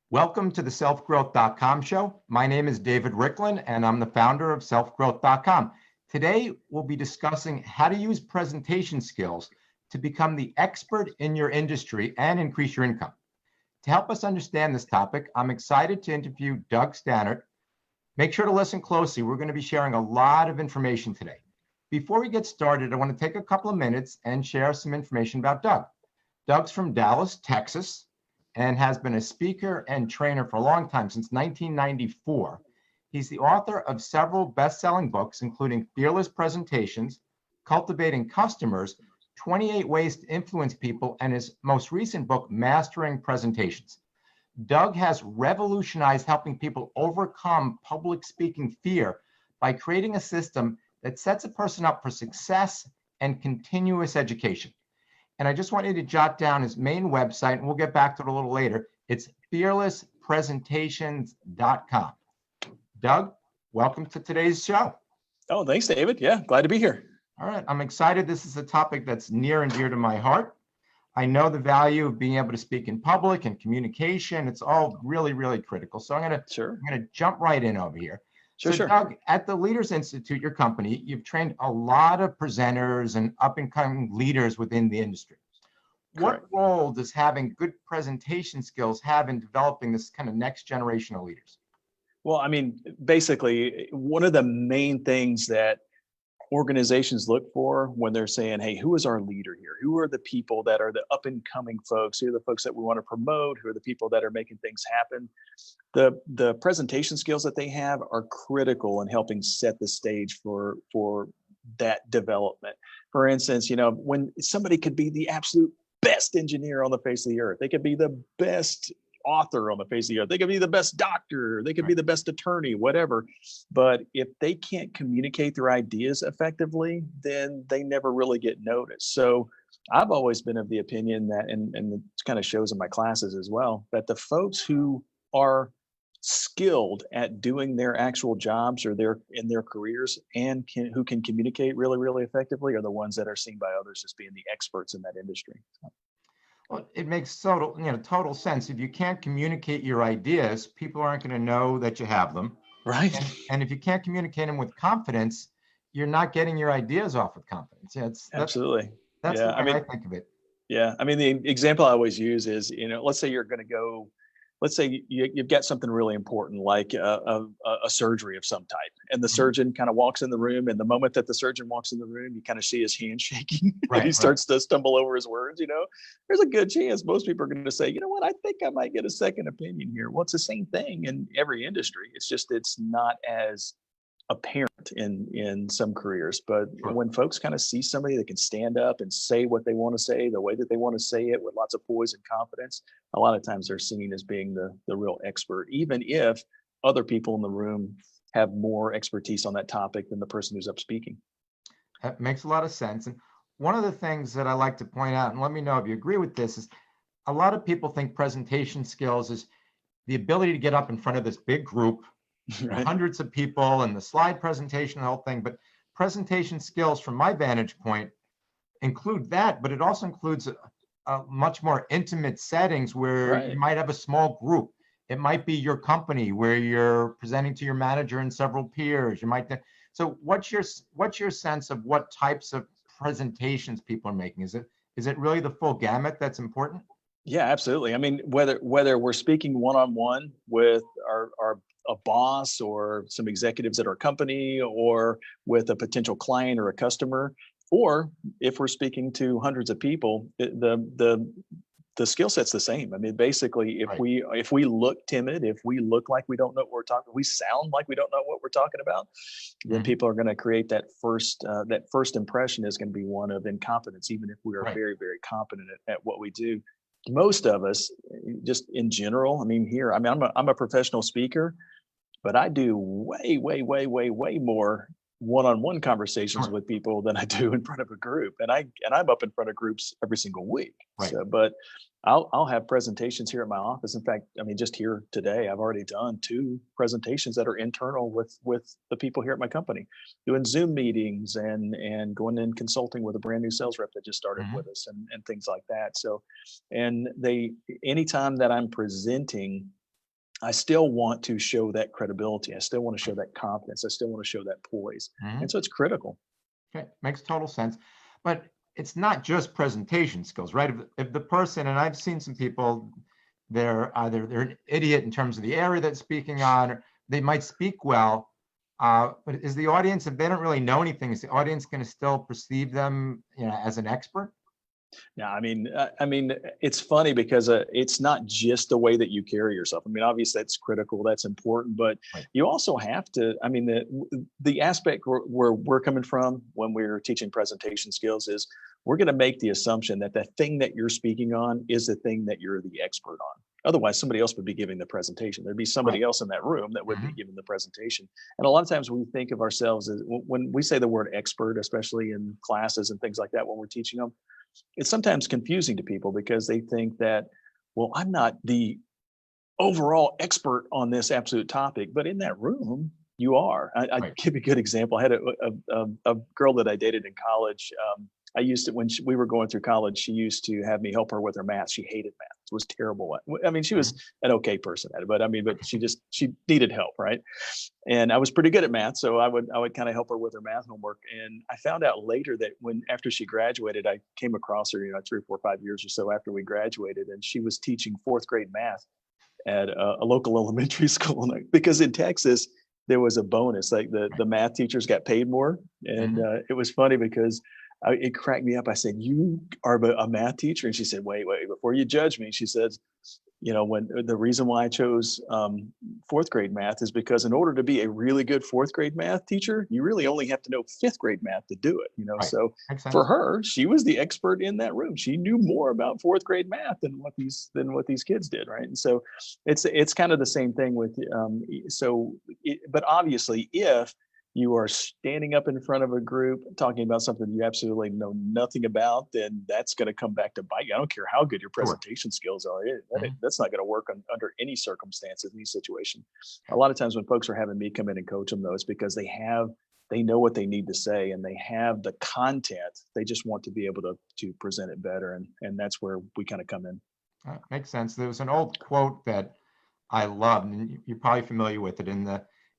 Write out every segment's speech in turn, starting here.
Welcome to the selfgrowth.com show. My name is David Riklan, and I'm the founder of selfgrowth.com. Today, we'll be discussing how to use presentation skills to become the expert in your industry and increase your income. To help us understand this topic, I'm excited to interview Doug Staneart. Make sure to listen closely. We're going to be sharing a lot of information today. Before we get started, I want to take a couple of minutes and share some information about Doug. Doug's from Dallas, Texas, and has been a speaker and trainer for a long time, since 1994. He's the author of several best-selling books, including Fearless Presentations, Cultivating Customers, 28 Ways to Influence People, and his most recent book, Mastering Presentations. Doug has revolutionized helping people overcome public speaking fear by creating a system that sets a person up for success and continuous education. And I just want you to jot down his main website, and we'll get back to it a little later. It's fearlesspresentations.com. Doug, welcome to today's show. Oh, thanks, David. Yeah, glad to be here. All right, I'm excited. This is a topic that's near and dear to my heart. I know the value of being able to speak in public and communication. It's all really, really critical. So I'm going to jump right in over here. Sure. Doug, at the Leaders Institute, your company, you've trained a lot of presenters and up-and-coming leaders within the industry. Correct. What role does having good presentation skills have in developing this kind of next generation of leaders? Well, I mean, basically, one of the main things that organizations look for when they're saying, hey, who is our leader here? Who are the people that are the up and coming folks? Who are the folks that we want to promote? Who are the people that are making things happen? The presentation skills that they have are critical in helping set the stage for that development. For instance, when somebody could be the absolute best engineer on the face of the earth, they could be the best author on the face of the earth, they could be the best doctor, they could be the best attorney, whatever. But if they can't communicate their ideas effectively, then they never really get noticed. So I've always been of the opinion that, and it kind of shows in my classes as well, that the folks who are skilled at doing their actual jobs or in their careers and who can communicate really, really effectively are the ones that are seen by others as being the experts in that industry. Well, it makes total sense. If you can't communicate your ideas, people aren't going to know that you have them. Right. And if you can't communicate them with confidence, you're not getting your ideas off with confidence. Absolutely. That's the way I think of it. Yeah. I mean, the example I always use is, let's say you're going to go, let's say you've got something really important, like a surgery of some type, and the surgeon kind of walks in the room, and the moment that the surgeon walks in the room, you kind of see his hand shaking, and he starts to stumble over his words. There's a good chance most people are going to say, you know what, I think I might get a second opinion here. Well, it's the same thing in every industry. It's just, it's not as apparent in some careers, but when folks kind of see somebody that can stand up and say what they want to say the way that they want to say it with lots of poise and confidence, a lot of times they're seen as being the real expert, even if other people in the room have more expertise on that topic than the person who's up speaking. That makes a lot of sense. And one of the things that I like to point out, and let me know if you agree with this, is a lot of people think presentation skills is the ability to get up in front of this big group, hundreds of people, and the slide presentation, the whole thing. But presentation skills, from my vantage point, include that, but it also includes a much more intimate settings where you might have a small group. It might be your company where you're presenting to your manager and several peers. You might. So what's your sense of what types of presentations people are making? Is it really the full gamut that's important? Yeah, absolutely. I mean, whether we're speaking one-on-one with a boss or some executives at our company, or with a potential client or a customer, or if we're speaking to hundreds of people, the skill set's the same. I mean, basically, if we look timid, if we look like we don't know what we're talking, we sound like we don't know what we're talking about, then people are going to create that first impression is going to be one of incompetence, even if we are very, very competent at what we do. Most of us, just in general, I'm a professional speaker, but I do way, way, way, way, way more one-on-one conversations with people than I do in front of a group, and I'm up in front of groups every single week. So, but I'll have presentations here at my office. In fact, I mean, just here today, I've already done 2 presentations that are internal with the people here at my company, doing Zoom meetings and going in consulting with a brand new sales rep that just started with us and things like that. So, and anytime that I'm presenting I still want to show that credibility. I still want to show that confidence. I still want to show that poise. Mhm. And so it's critical. Okay, makes total sense. But it's not just presentation skills, right? If the person, and I've seen some people, they're an idiot in terms of the area they're speaking on, or they might speak well, but is the audience, if they don't really know anything, is the audience going to still perceive them, as an expert? Yeah, I mean, it's funny because it's not just the way that you carry yourself. I mean, obviously that's critical, that's important, but Right. you also have to. I mean, the aspect where we're coming from when we're teaching presentation skills is we're going to make the assumption that the thing that you're speaking on is the thing that you're the expert on. Otherwise, somebody else would be giving the presentation. There'd be somebody Right. else in that room that would be Mhm. giving the presentation. And a lot of times we think of ourselves as when we say the word expert, especially in classes and things like that, when we're teaching them, it's sometimes confusing to people because they think that, well, I'm not the overall expert on this absolute topic, but in that room, you are. I Right. give you a good example. I had a girl that I dated in college. I used to, when we were going through college, she used to have me help her with her math. She hated math. Was terrible I mean, she was Mhm. an okay person at it, but I mean, but she needed help, right? And I was pretty good at math, so I would kind of help her with her math homework. And I found out later that when after she graduated, I came across her, 3, 4, 5 years or so after we graduated, and she was teaching fourth grade math at a local elementary school. Because in Texas, there was a bonus, like the math teachers got paid more, and Mhm. it was funny because it cracked me up. I said, "You are a math teacher," and she said, "Wait, before you judge me," she says, when the reason why I chose fourth grade math is because in order to be a really good fourth grade math teacher, you really only have to know fifth grade math to do it. Right. So Makes for sense. her, she was the expert in that room. She knew more about fourth grade math than what these kids did, right? And so it's kind of the same thing with but obviously, if you are standing up in front of a group talking about something you absolutely know nothing about, then that's going to come back to bite you. I don't care how good your Sure. presentation skills are. Mhm. That's not going to work under any circumstances, any situation. A lot of times when folks are having me come in and coach them, though, it's because they know what they need to say and they have the content. They just want to be able to present it better, and that's where we kind of come in. Makes sense. There was an old quote that I loved, and you're probably familiar with it.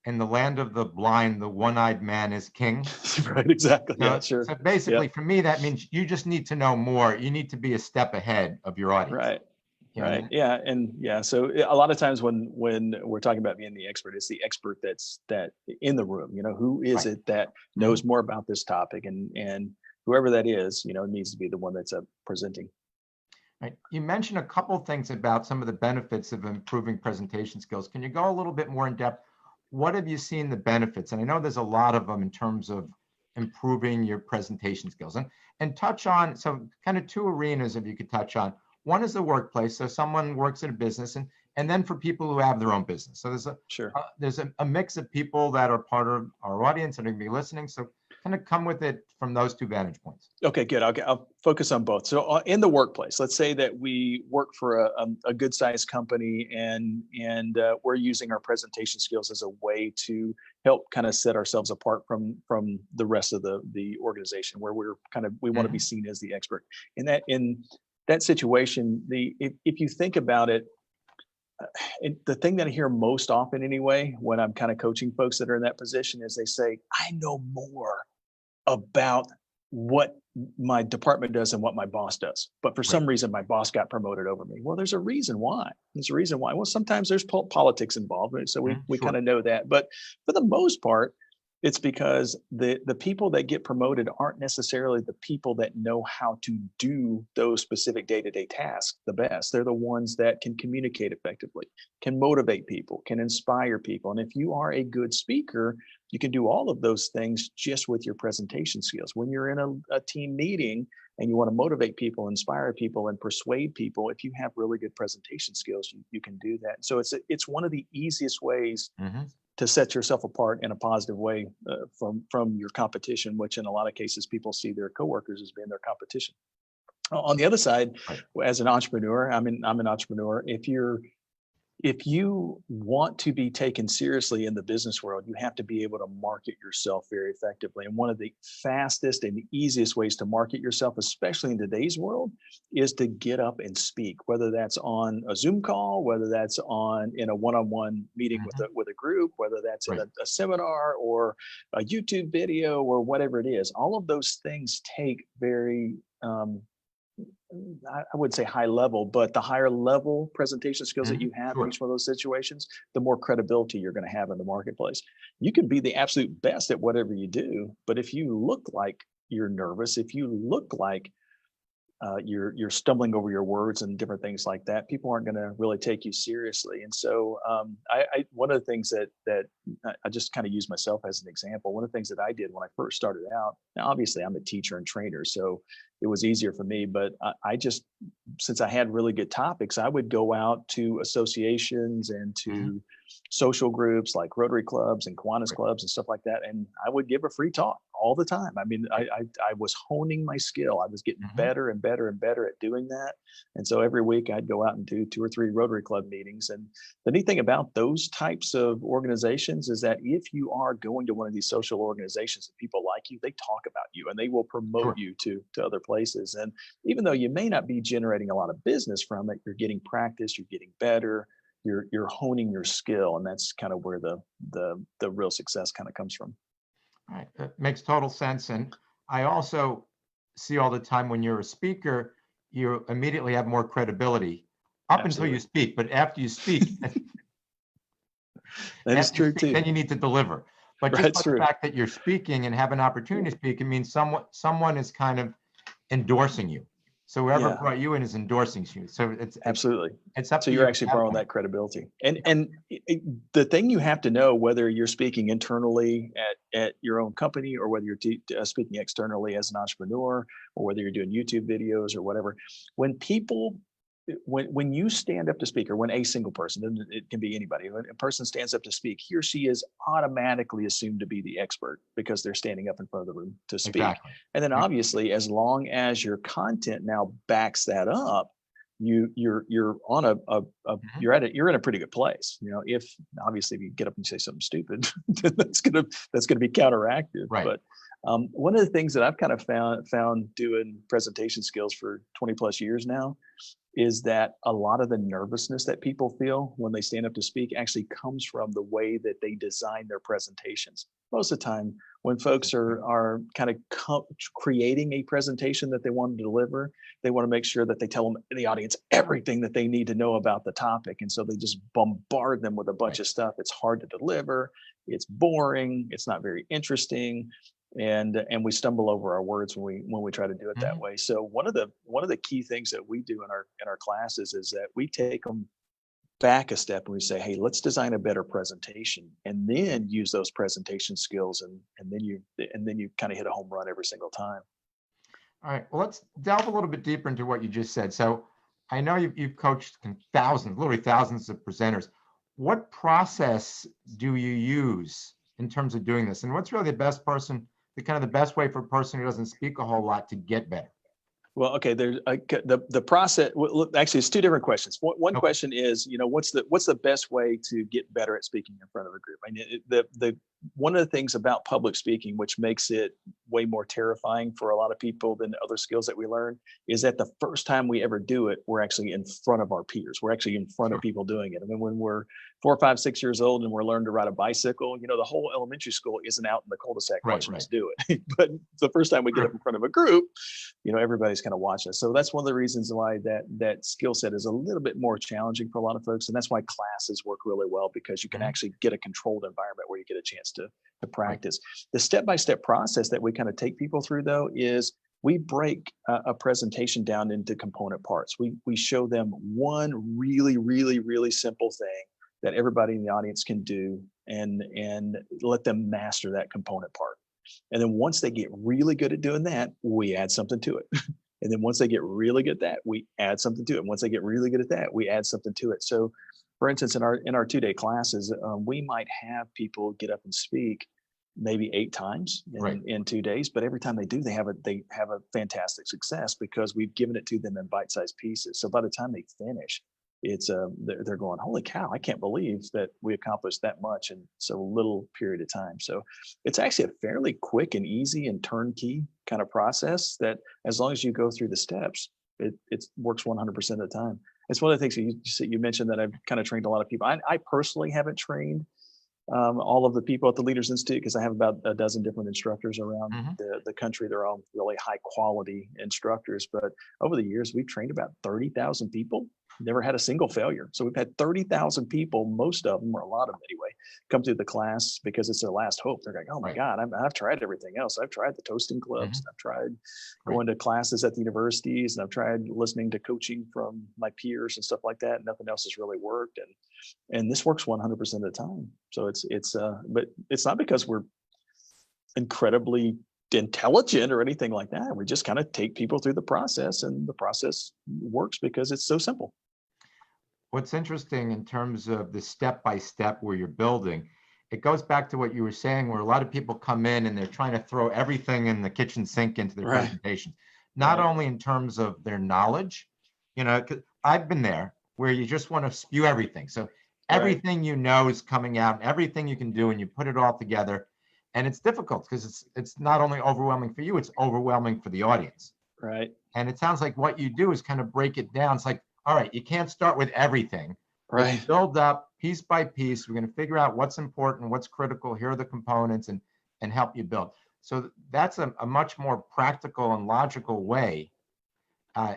In the land of the blind, the one-eyed man is king. Right? Exactly. Yeah. So, Sure. so Yeah. basically, for me, that means you just need to know more. You need to be a step ahead of your audience. Right. Right. And Yeah. And yeah. So a lot of times when we're talking about being the expert, it's the expert that in the room. Who is right. it that Mhm. knows more about this topic, and whoever that is, needs to be the one that's presenting. Right. You mentioned a couple things about some of the benefits of improving presentation skills. Can you go a little bit more in depth? What have you seen the benefits? And I know there's a lot of them in terms of improving your presentation skills. And touch on, so kind of two arenas if you could touch on. One is the workplace. So someone works in a business, and then for people who have their own business. So Sure. there's a mix of people that are part of our audience and are going to be listening. So kind of come with it from those two vantage points. Okay, good. I'll focus on both. So in the workplace, let's say that we work for a good sized company, and we're using our presentation skills as a way to help kind of set ourselves apart from the rest of the organization, where we want to be Mhm. seen as the expert. In that situation, if you think about it, the thing that I hear most often anyway, when I'm kind of coaching folks that are in that position, is they say, "I know more about what my department does and what my boss does. But for Right. some reason, my boss got promoted over me." Well, there's a reason why. There's a reason why. Well, sometimes there's politics involved, right? So we kind Sure. of know that. But for the most part, it's because the people that get promoted aren't necessarily the people that know how to do those specific day-to-day tasks the best. They're the ones that can communicate effectively, can motivate people, can inspire people. And if you are a good speaker, you can do all of those things just with your presentation skills. When you're in a team meeting and you want to motivate people, inspire people, and persuade people, if you have really good presentation skills, you can do that. So it's one of the easiest ways Mhm. to set yourself apart in a positive way from your competition, which in a lot of cases people see their coworkers as being their competition. On the other side, Right. as an entrepreneur, I'm an entrepreneur. If you're If you want to be taken seriously in the business world, you have to be able to market yourself very effectively. And one of the fastest and easiest ways to market yourself, especially in today's world, is to get up and speak, whether that's on a Zoom call, whether that's on in a one-on-one meeting with Mhm. a group, whether that's in Right. a seminar or a YouTube video or whatever it is. All of those things take very I would say high level, but the higher level presentation skills that Mhm. you have in Sure. each one of those situations, the more credibility you're going to have in the marketplace. You can be the absolute best at whatever you do, but if you look like you're nervous, if you look like you're stumbling over your words and different things like that, people aren't going to really take you seriously. And so, I one of the things that I just kind of use myself as an example. One of the things that I did when I first started out. Now, obviously, I'm a teacher and trainer, so it was easier for me. But I just, since I had really good topics, I would go out to associations and Mhm. to social groups like Rotary clubs and Kiwanis Right. clubs and stuff like that, and I would give a free talk all the time. I mean, Right. I was honing my skill. I was getting Mhm. better and better and better at doing that. And so every week I'd go out and do 2 or 3 Rotary Club meetings. And the neat thing about those types of organizations is that if you are going to one of these social organizations and people like you, they talk about you and they will promote Sure. you to other places. And even though you may not be generating a lot of business from it, you're getting practice, you're getting better, you're honing your skill, and that's kind of where the real success kind of comes from. All right. That makes total sense. And I also see all the time when you're a speaker, you immediately have more credibility up until you Absolutely. speak. But after you speak, That is true too. then you need to deliver. But just by That's the true. fact that you're speaking and have an opportunity to speak, it means someone is kind of endorsing you. So whoever Yeah. brought you in is endorsing you. So Absolutely. it's up So to you're you to actually have borrowing that. that credibility. The thing you have to know, whether you're speaking internally at your own company or whether you're speaking externally as an entrepreneur or whether you're doing YouTube videos or whatever, when people when you stand up to speak, or when a single person, and it can be anybody, when a person stands up to speak, he or she is automatically assumed to be the expert because they're standing up in front of the room to speak. Exactly. And then Yeah. obviously, as long as your content now backs that up, you're on Mhm. you're in a pretty good place. You know, if obviously if you get up and say something stupid, then that's gonna be counteractive. Right. But one of the things that I've kind of found doing presentation skills for 20 plus years now is that a lot of the nervousness that people feel when they stand up to speak actually comes from the way that they design their presentations. Most of the time, when folks are kind of creating a presentation that they want to deliver, they want to make sure that they tell the audience everything that they need to know about the topic, and so they just bombard them with a bunch Right. of stuff. It's hard to deliver. It's boring. It's not very interesting, and we stumble over our words when we try to do it that Mhm. way. So one of the key things that we do in our classes is that we take them back a step and we say, hey, let's design a better presentation and then use those presentation skills, and then you kind of hit a home run every single time. All right. Well, let's delve a little bit deeper into what you just said. So I know you've coached thousands, literally thousands of presenters. What process do you use in terms of doing this? And what's really the kind of the best way for a person who doesn't speak a whole lot to get better? Well, okay. There's the process. Actually, it's two different questions. One Okay. question is, what's the best way to get better at speaking in front of a group? I mean, the one of the things about public speaking, which makes it way more terrifying for a lot of people than other skills that we learn, is that the first time we ever do it, we're actually in front of our peers. We're actually in front of Sure. people doing it. I mean, when we're 4, 5, 6 years old and we're learning to ride a bicycle, the whole elementary school isn't out in the cul-de-sac Right. watching Right. us do it. But the first time we get True. up in front of a group, everybody's kind of watching us. So that's one of the reasons why that skill set is a little bit more challenging for a lot of folks, and that's why classes work really well, because you can Mhm. actually get a controlled environment where you get a chance to Right. practice. The step-by-step process that we kind of take people through, though, is we break a presentation down into component parts. We show them one really, really, really simple thing that everybody in the audience can do, and let them master that component part. And then once they get really good at doing that, we add something to it. And then once they get really good at that, we add something to it. And once they get really good at that, we add something to it. So, for instance, in our 2 day classes, we might have people get up and speak maybe 8 times Right. in 2 days, but every time they do, they have a fantastic success because we've given it to them in bite-sized pieces. So by the time they finish, they're going, holy cow, I can't believe that we accomplished that much in so little period of time. So it's actually a fairly quick and easy and turnkey kind of process that, as long as you go through the steps, it works 100% of the time. It's one of the things that you mentioned that I've kind of trained a lot of people. I personally haven't trained all of the people at the Leaders Institute, because I have about a dozen different instructors around Mhm. the country. They're all really high quality instructors. But over the years, we've trained about 30,000 people, never had a single failure. So we've had 30,000 people, most of them, or a lot of them anyway, come through the class because it's their last hope. They're like, oh my Right. God, I've tried everything else. I've tried the toasting clubs. Mhm. I've tried Right. going to classes at the universities, and I've tried listening to coaching from my peers and stuff like that. Nothing else has really worked. And this works 100% of the time. So but it's not because we're incredibly intelligent or anything like that. We just kind of take people through the process, and the process works because it's so simple. What's interesting in terms of the step by step where you're building, it goes back to what you were saying, where a lot of people come in and they're trying to throw everything in the kitchen sink into their Right. presentation, not Right. only in terms of their knowledge, 'cause I've been there where you just want to spew everything. So Right. everything is coming out, and everything you can do, and you put it all together, and it's difficult because it's not only overwhelming for you, it's overwhelming for the audience. Right. And it sounds like what you do is kind of break it down. It's like, all right, you can't start with everything. Let's Right. build up piece by piece. We're going to figure out what's important, what's critical. Here are the components, and help you build. So that's a much more practical and logical way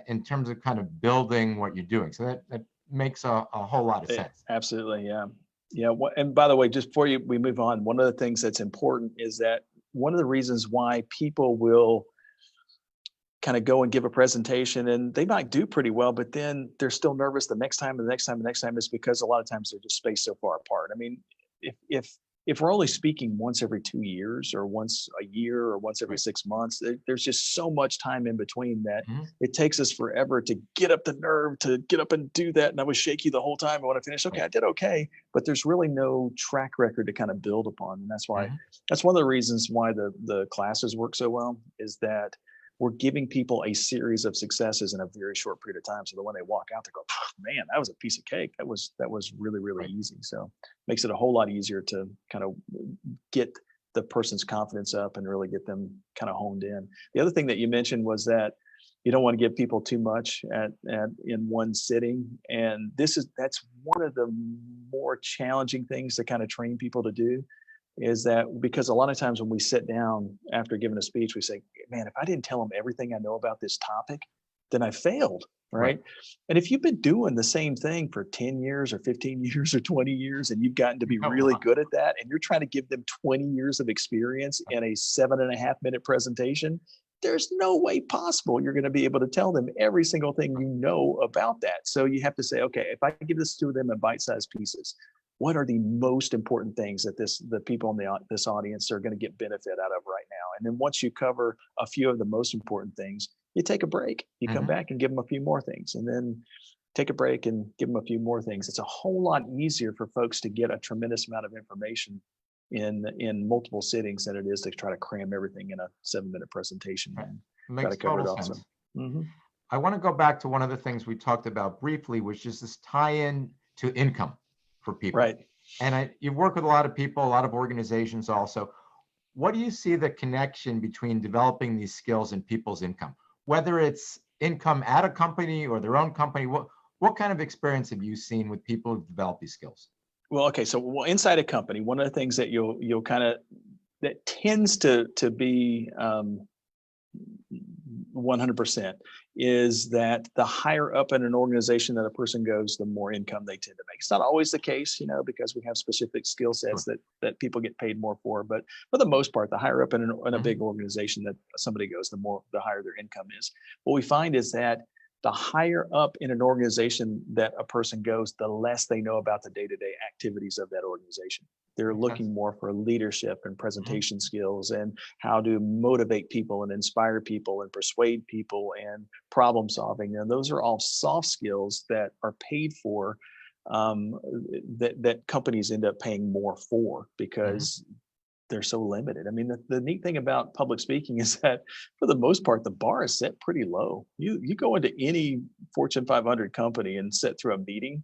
in terms of kind of building what you're doing. So that makes a whole lot of sense. Absolutely. Yeah. Yeah. And by the way, just before we move on, one of the things that's important is that one of the reasons why people will kind of go and give a presentation and they might do pretty well, but then they're still nervous the next time and the next time and the next time, is because a lot of times they're just spaced so far apart. I mean, if we're only speaking once every 2 years or once a year or once every Right. 6 months, there's just so much time in between that Mhm. it takes us forever to get up the nerve to get up and do that. And I was shaky the whole time. I want to finish. Okay, Right. I did okay, but there's really no track record to kind of build upon. And Mhm. that's one of the reasons why the classes work so well, is that we're giving people a series of successes in a very short period of time. So that when they walk out, they go, "Oh, man, that was a piece of cake. That was really, really Right. easy." So makes it a whole lot easier to kind of get the person's confidence up and really get them kind of honed in. The other thing that you mentioned was that you don't want to give people too much at in one sitting. And that's one of the more challenging things to kind of train people to do, is that because a lot of times when we sit down after giving a speech, we say, man, if I didn't tell them everything I know about this topic, then I failed. Right. Right. And if you've been doing the same thing for 10 years or 15 years or 20 years, and you've gotten to be really good at that, and you're trying to give them 20 years of experience in a 7.5 minute presentation, there's no way possible you're going to be able to tell them every single thing you know about that. So you have to say, okay, if I give this to them in bite-sized pieces, what are the most important things that the people in this audience are going to get benefit out of right now? And then once you cover a few of the most important things, you take a break, you come Mhm. back and give them a few more things, and then take a break and give them a few more things. It's a whole lot easier for folks to get a tremendous amount of information in multiple sittings than it is to try to cram everything in a 7-minute presentation Right. and try to Makes cover total it all. So sense. mhm. I want to go back to one of the things we talked about briefly, which is this tie-in to income for people. Right. And you work with a lot of people, a lot of organizations also. What do you see the connection between developing these skills and people's income? Whether it's income at a company or their own company, what kind of experience have you seen with people who've developed these skills? Well, okay. So inside a company, one of the things that you'll kind of that tends to be 100% is that the higher up in an organization that a person goes, the more income they tend to make. It's not always the case, because we have specific skill sets Sure. that people get paid more for. But for the most part, the higher up in a Mhm. big organization that somebody goes, the higher their income is. What we find is that the higher up in an organization that a person goes, the less they know about the day-to-day activities of that organization. They're Makes sense. looking more for leadership and Mhm. presentation skills and how to motivate people and inspire people and persuade people and problem solving. And those are all soft skills that are paid for, that companies end up paying more for, Mhm. because they're so limited. I mean, the neat thing about public speaking is that for the most part, the bar is set pretty low. You go into any Fortune 500 company and sit through a meeting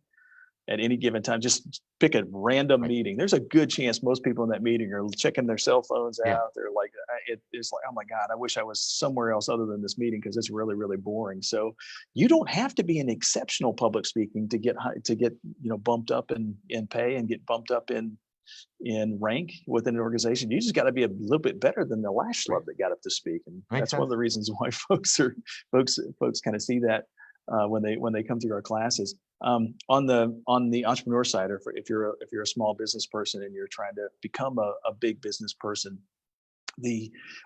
at any given time, just pick a random Right. meeting. There's a good chance most people in that meeting are checking their cell phones Yeah. out. They're like, it's like, oh my God, I wish I was somewhere else other than this meeting because it's really, really boring. So you don't have to be an exceptional public speaking to get bumped up in pay and get bumped up in rank within an organization. You just got to be a little bit better than the last Right. schlub that got up to speak, and Makes that's one of sense. the reasons why folks kind of see that when they come through our classes. On the entrepreneur side, or if you're a small business person and you're trying to become a big business person,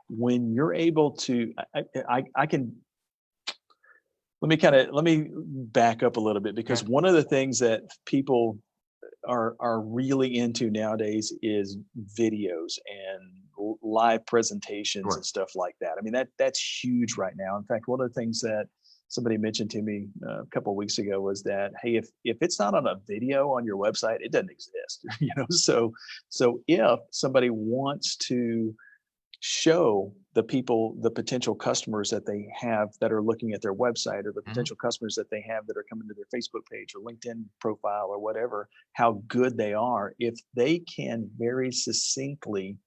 when you're able to, I can let me back up a little bit, because Okay. one of the things that people are really into nowadays is videos and live presentations Sure. and stuff like that. I mean, that's huge right now. In fact, one of the things that somebody mentioned to me a couple of weeks ago was that, hey, if it's not on a video on your website, it doesn't exist. So if somebody wants to show the potential customers that they have that are looking at their website, or the Mhm. potential customers that they have that are coming to their Facebook page or LinkedIn profile or whatever, how good they are, if they can very succinctly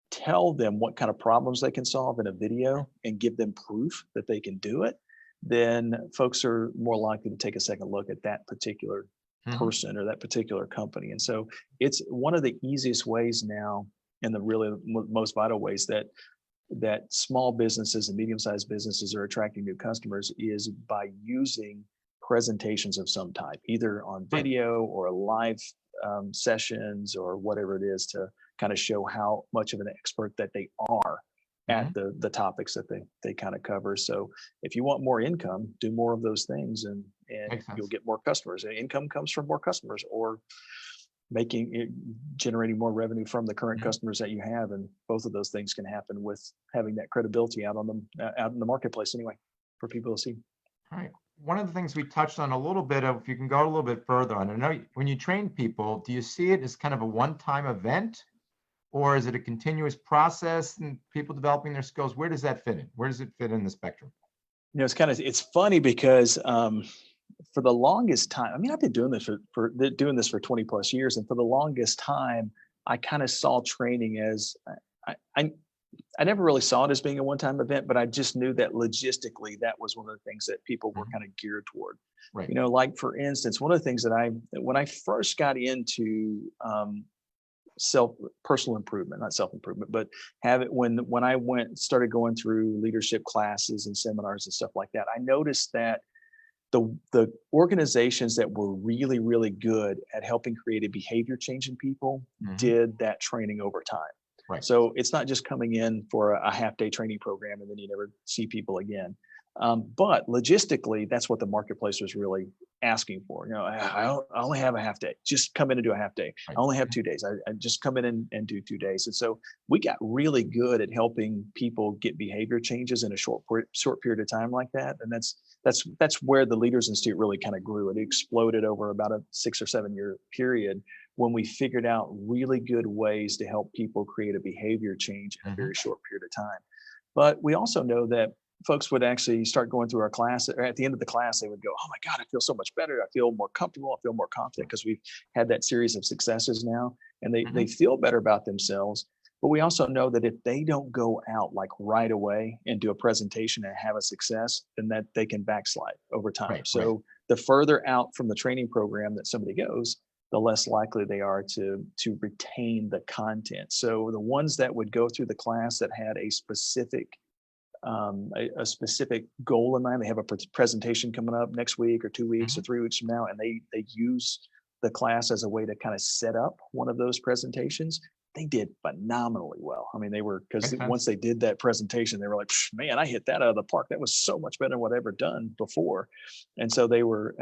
tell them what kind of problems they can solve in a video and give them proof that they can do it, then folks are more likely to take a second look at that particular Mhm. person or that particular company. And so it's one of the easiest ways now, and the really most vital ways that small businesses and medium-sized businesses are attracting new customers, is by using presentations of some type, either on Right. video or live sessions or whatever it is, to kind of show how much of an expert that they are at Mhm. the topics that they kind of cover. So if you want more income, do more of those things, and Makes you'll sense. get more customers. And income comes from more customers, or making it, generating more revenue from the current Mhm. customers that you have. And both of those things can happen with having that credibility out in the marketplace anyway, for people to see. All right. One of the things we touched on a little bit of, if you can go a little bit further on, I know when you train people, do you see it as kind of a one-time event, or is it a continuous process and people developing their skills? Where does that fit in? Where does it fit in the spectrum? It's funny because for the longest time, I mean, I've been doing this for 20 plus years, and for the longest time, I kind of saw training as, I, I I never really saw it as being a one-time event, but I just knew that logistically that was one of the things that people were Mhm. kind of geared toward. Right. Like for instance, one of the things when I first got into self personal improvement, not self improvement, but have it when I started going through leadership classes and seminars and stuff like that, I noticed that the organizations that were really, really good at helping create a behavior change in people Mhm. did that training over time. Right. So it's not just coming in for a half day training program and then you never see people again. But logistically, that's what the marketplace was really asking for. I only have a half day. Just come in and do a half day. Right. I only have 2 days. I just come in and do 2 days. And so we got really good at helping people get behavior changes in a short period of time like that. And that's where the Leaders Institute really kind of grew. It exploded over about a 6 or 7 year period when we figured out really good ways to help people create a behavior change in a Mhm. very short period of time. But we also know that folks would actually start going through our class, or at the end of the class, they would go, "Oh my God, I feel so much better. I feel more comfortable. I feel more confident because we've had that series of successes now." And they Mhm. feel better about themselves. But we also know that if they don't go out like right away and do a presentation and have a success, then that they can backslide over time. Right. Right. So the further out from the training program that somebody goes, the less likely they are to retain the content. So the ones that would go through the class that had a specific goal in mind, they have a presentation coming up next week or 2 weeks or Mhm. 3 weeks from now, and they use the class as a way to kind of set up one of those presentations. They did phenomenally well. I mean, because Makes once sense. they did that presentation, they were like, "Psh, man, I hit that out of the park. That was so much better than what I've ever done before." And so they were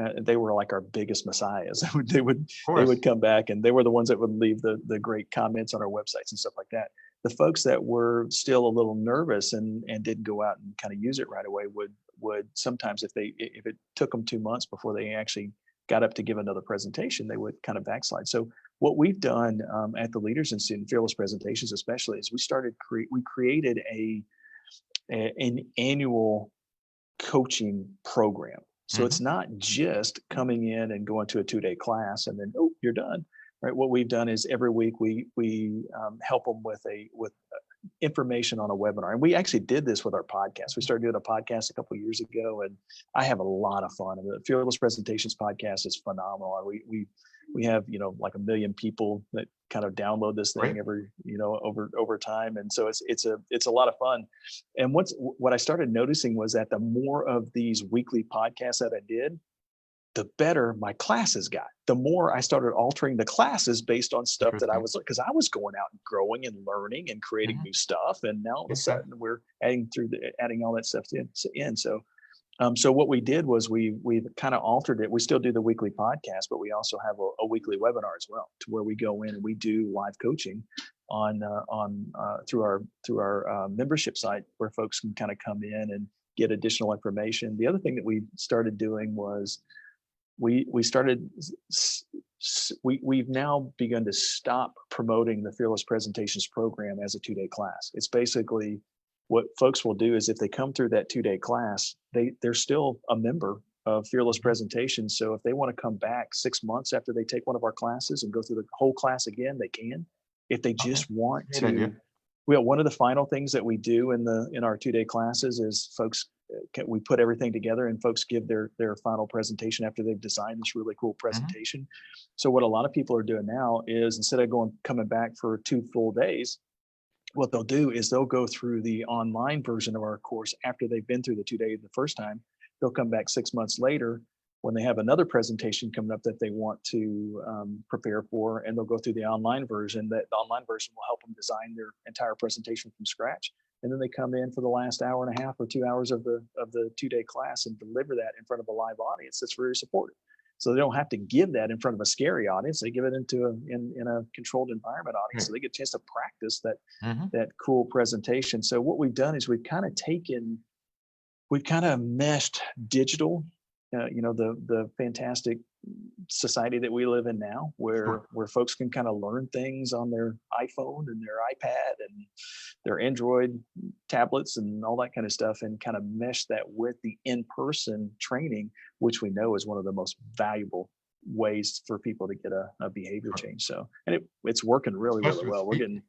like our biggest messiahs. Of They course. would come back, and they were the ones that would leave the great comments on our websites and stuff like that. The folks that were still a little nervous and didn't go out and kind of use it right away would sometimes, if it took them 2 months before they actually got up to give another presentation, they would kind of backslide. So what we've done at the Leaders Institute, Fearless Presentations especially, is we created an annual coaching program. So it's not just coming in and going to a 2-day class and then, oh, you're done. Right. What we've done is every week we help them with information on a webinar. And we actually did this with our podcast. We started doing a podcast a couple of years ago, and I have a lot of fun. The Fearless Presentations podcast is phenomenal. We have, like 1 million people that kind of download this thing Great. every, over time. And so it's a lot of fun. And what I started noticing was that the more of these weekly podcasts that I did, the better my classes got. The more I started altering the classes based on stuff that I was, because I was going out and growing and learning and creating new stuff. And now all of a sudden we're adding all that stuff in. So what we did was we've kind of altered it. We still do the weekly podcast, but we also have a weekly webinar as well, to where we go in and we do live coaching through our membership site, where folks can kind of come in and get additional information. The other thing that we started doing was we've now begun to stop promoting the Fearless Presentations program as a 2-day class. It's basically, what folks will do is, if they come through that 2-day class, they're still a member of Fearless Presentations. So if they want to come back 6 months after they take one of our classes and go through the whole class again, they can. If they just want to, one of the final things that we do in our 2-day classes is we put everything together and folks give their final presentation after they've designed this really cool presentation. So what a lot of people are doing now is, instead of coming back for 2 full days, what they'll do is they'll go through the online version of our course after they've been through the 2 days the first time. They'll come back 6 months later when they have another presentation coming up that they want to prepare for, and they'll go through the online version. That the online version will help them design their entire presentation from scratch. And then they come in for the last hour and a half or 2 hours of the 2-day class and deliver that in front of a live audience that's very supportive. So they don't have to give that in front of a scary audience. They give it in a controlled environment audience. So they get a chance to practice that cool presentation. So what we've done is we've kind of meshed digital, the fantastic society that we live in now, where folks can kind of learn things on their iPhone and their iPad and their Android tablets and all that kind of stuff, and kind of mesh that with the in-person training, which we know is one of the most valuable ways for people to get a behavior change. So, and it's working really, really well. We're getting,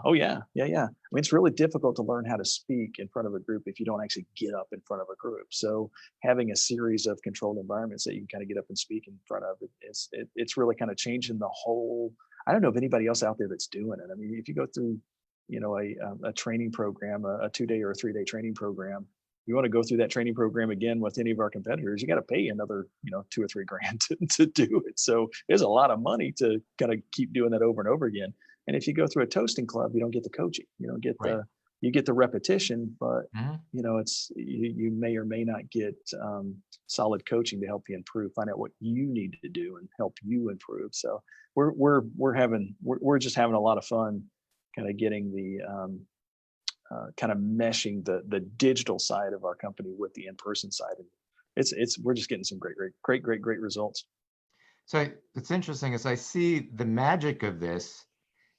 oh yeah. I mean, it's really difficult to learn how to speak in front of a group if you don't actually get up in front of a group. So having a series of controlled environments that you can kind of get up and speak in front of, it's really kind of changing the whole. I don't know of anybody else out there that's doing it. I mean, if you go through, a training program, a 2-day or a 3-day training program, you want to go through that training program again with any of our competitors, you got to pay another, $2 or $3 grand to do it. So there's a lot of money to kind of keep doing that over and over again. And if you go through a toasting club, you don't get the coaching, you don't get you get the repetition, but you may or may not get solid coaching to help you improve, find out what you need to do and help you improve. So we're just having a lot of fun kind of getting the kind of meshing the digital side of our company with the in-person side. And we're just getting some great results. So it's interesting, as I see the magic of this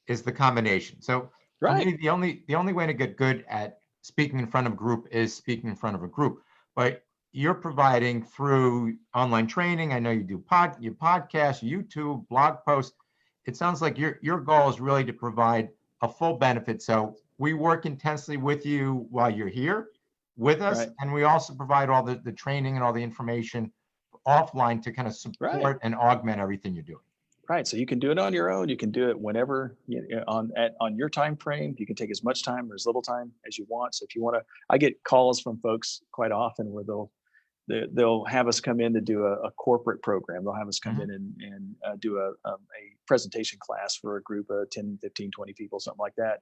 is the combination. So for me, the only way to get good at speaking in front of a group is speaking in front of a group. But you're providing through online training. I know you do your podcast, YouTube, blog posts. It sounds like your goal is really to provide a full benefit. So we work intensely with you while you're here with us, and we also provide all the training and all the information offline to kind of support and augment everything you're doing. Right. So you can do it on your own. You can do it whenever on your time frame. You can take as much time or as little time as you want. So if you want to, I get calls from folks quite often where they'll have us come in to do a corporate program. They'll have us come in and do a presentation class for a group of 10, 15, 20 people, something like that.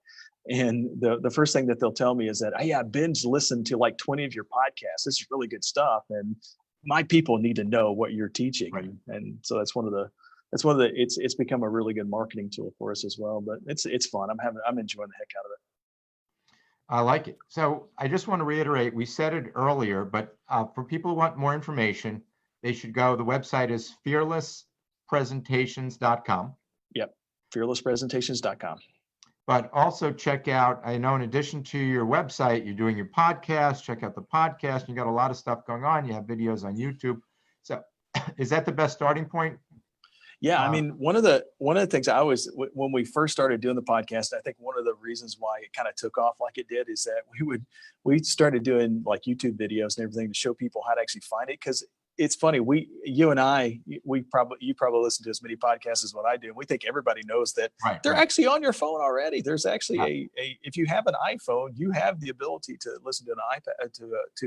And the first thing that they'll tell me is that, hey, I binge listened to like 20 of your podcasts. This is really good stuff. And my people need to know what you're teaching. And so it's become a really good marketing tool for us as well. But it's fun. I'm enjoying the heck out of it. I like it. So I just want to reiterate, we said it earlier, but for people who want more information, they should go. The website is fearless fearlesspresentations.com. Yep. Fearlesspresentations.com. But also check out, I know in addition to your website, you're doing your podcast. Check out the podcast. You got a lot of stuff going on. You have videos on YouTube. So is that the best starting point? Yeah, I mean, one of the things I always, when we first started doing the podcast, I think one of the reasons why it kind of took off like it did is that we started doing like YouTube videos and everything to show people how to actually find it. Because it's funny, you probably listen to as many podcasts as what I do. And we think everybody knows that they're actually on your phone already. There's actually if you have an iPhone, you have the ability to listen to an iPad to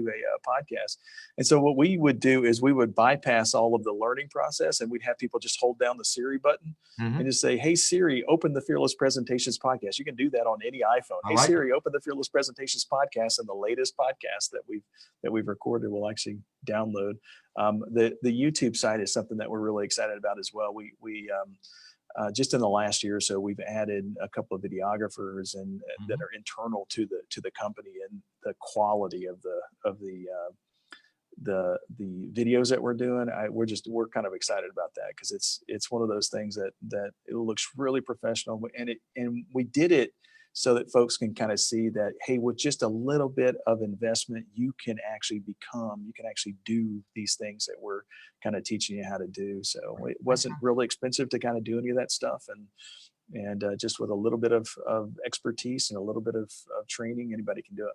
a podcast. And so what we would do is we would bypass all of the learning process, and we'd have people just hold down the Siri button and just say, "Hey Siri, open the Fearless Presentations podcast." You can do that on any iPhone. Hey Siri, open the Fearless Presentations podcast, and the latest podcast that we've recorded will actually download. The YouTube site is something that we're really excited about as well. We just in the last year or so, we've added a couple of videographers and that are internal to the company, and the quality of the videos that we're doing, we're kind of excited about that, because it's one of those things that it looks really professional, and we did it so that folks can kind of see that, hey, with just a little bit of investment, you can actually do these things that we're kind of teaching you how to do. So it wasn't really expensive to kind of do any of that stuff. And just with a little bit of expertise and a little bit of training, anybody can do it.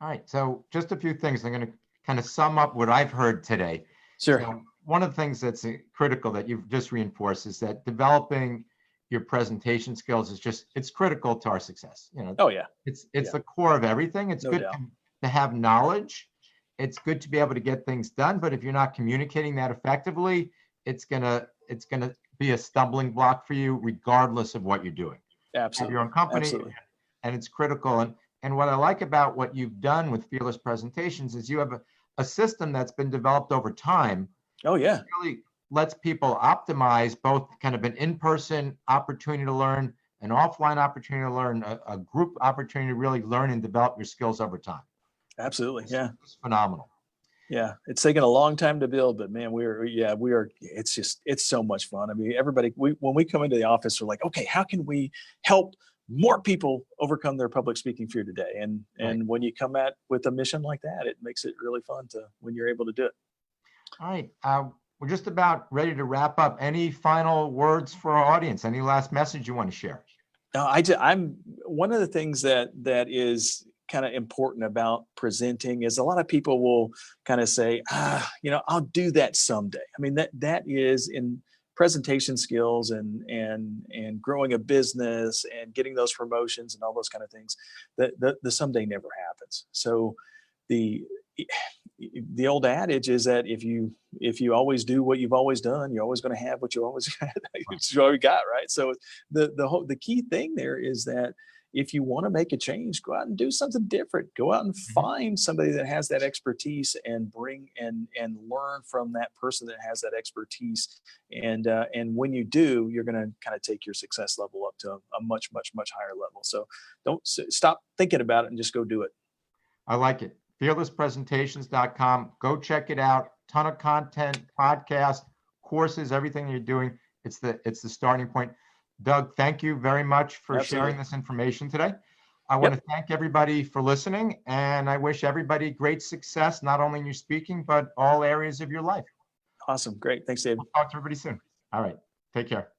All right. So just a few things. I'm going to kind of sum up what I've heard today. Sure. So one of the things that's critical that you've just reinforced is that developing your presentation skills it's critical to our success. Oh yeah. It's the core of everything. It's good to have knowledge. It's good to be able to get things done, but if you're not communicating that effectively, it's gonna be a stumbling block for you, regardless of what you're doing. Absolutely. You have your own company. Absolutely. And it's critical. And what I like about what you've done with Fearless Presentations is you have a system that's been developed over time. Oh yeah. Really lets people optimize both kind of an in-person opportunity to learn, an offline opportunity to learn, a group opportunity to really learn and develop your skills over time. Absolutely. Yeah. It's phenomenal. Yeah. It's taken a long time to build, but man, it's so much fun. I mean, everybody, when we come into the office, we're like, okay, how can we help more people overcome their public speaking fear today? And when you come at with a mission like that, it makes it really fun when you're able to do it. All right. We're just about ready to wrap up. Any final words for our audience? Any last message you want to share? I'm one of the things that is kind of important about presenting is a lot of people will kind of say, I'll do that someday. I mean, that is in presentation skills and growing a business and getting those promotions and all those kind of things, the someday never happens. So the old adage is that if you always do what you've always done, you're always going to have what you always got, right? So the key thing there is that if you want to make a change, go out and do something different. Go out and find somebody that has that expertise and bring and learn from that person that has that expertise. And when you do, you're going to kind of take your success level up to a much, much, much higher level. So don't stop thinking about it and just go do it. I like it. Fearlesspresentations.com. Go check it out. Ton of content, podcast, courses, everything you're doing. It's the starting point. Doug, thank you very much for sharing this information today. I want to thank everybody for listening, and I wish everybody great success, not only in your speaking, but all areas of your life. Awesome. Great. Thanks, David. We'll talk to everybody soon. All right. Take care.